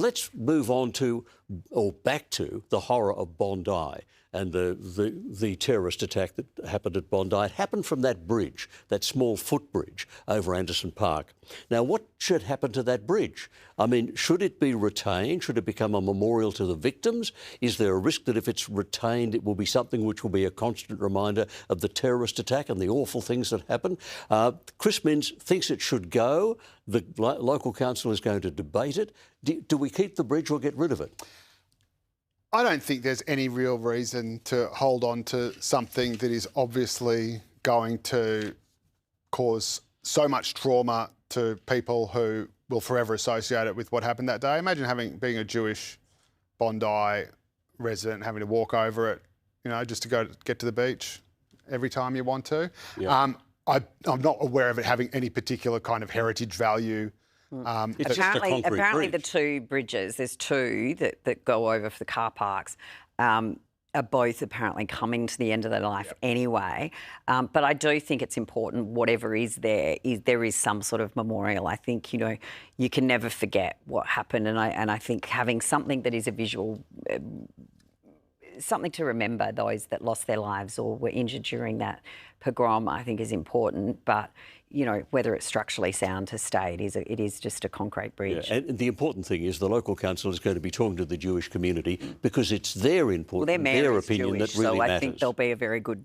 Let's move on to, or back to, the horror of Bondi and the terrorist attack that happened at Bondi. It happened from that bridge, that small footbridge over Anderson Park. Now, what should happen to that bridge? I mean, should it be retained? Should it become a memorial to the victims? Is there a risk that if it's retained, it will be something which will be a constant reminder of the terrorist attack and the awful things that happened? Chris Minns thinks it should go. The local council is going to debate it. Do we keep the bridge or get rid of it? I don't think there's any real reason to hold on to something that is obviously going to cause so much trauma to people who will forever associate it with what happened that day. Imagine being a Jewish Bondi resident, having to walk over it, just to get to the beach every time you want to. Yeah. I'm not aware of it having any particular kind of heritage value. It's apparently the two bridges, there's two that go over for the car parks, are both apparently coming to the end of their life anyway. But I do think it's important, whatever there is some sort of memorial. I think, you can never forget what happened. And I think having something that is a visual, something to remember those that lost their lives or were injured during that pogrom, I think is important. But, whether it's structurally sound to stay, it is just a concrete bridge. Yeah, and the important thing is the local council is going to be talking to the Jewish community because it's their input, their opinion Jewish, that really matters. So I think there'll be a very good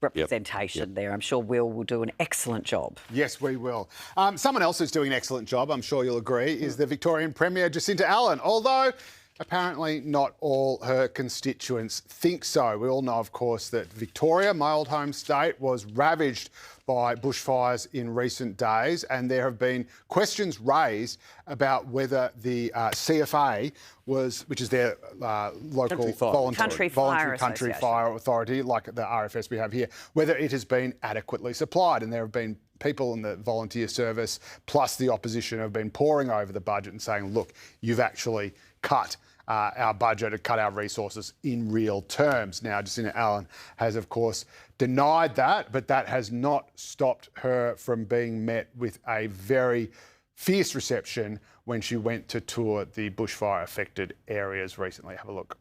representation there. I'm sure Will do an excellent job. Yes, we will. Someone else who's doing an excellent job, I'm sure you'll agree, is the Victorian Premier, Jacinta Allan, although apparently not all her constituents think so. We all know, of course, that Victoria, my old home state, was ravaged by bushfires in recent days, and there have been questions raised about whether the CFA which is their local voluntary country fire authority, like the RFS we have here, whether it has been adequately supplied. And there have been people in the volunteer service plus the opposition have been poring over the budget and saying, look, you've actually cut our budget and cut our resources in real terms. Now, Jacinta Allan has, of course, denied that, but that has not stopped her from being met with a very fierce reception when she went to tour the bushfire-affected areas recently. Have a look.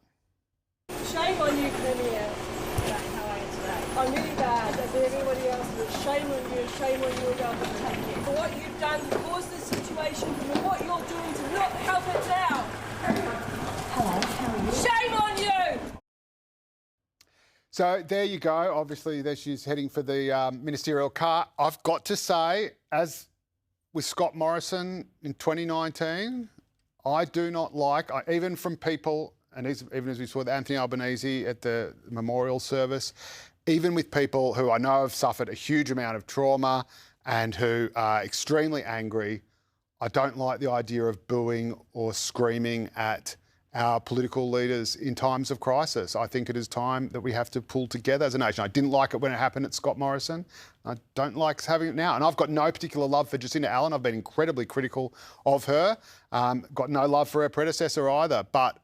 Shame on you, Premier. How are you today? I'm really bad, as everybody else, but shame on you, government, for what you've done to cause this situation and what you're doing to not help it now. Hello, how are you? Shame on you! So there you go. Obviously, there she's heading for the ministerial car. I've got to say, as with Scott Morrison in 2019, I do not like, even from people, and even as we saw with Anthony Albanese at the memorial service, even with people who I know have suffered a huge amount of trauma and who are extremely angry, I don't like the idea of booing or screaming at our political leaders in times of crisis. I think it is time that we have to pull together as a nation. I didn't like it when it happened at Scott Morrison. I don't like having it now. And I've got no particular love for Jacinta Allan. I've been incredibly critical of her. Got no love for her predecessor either. But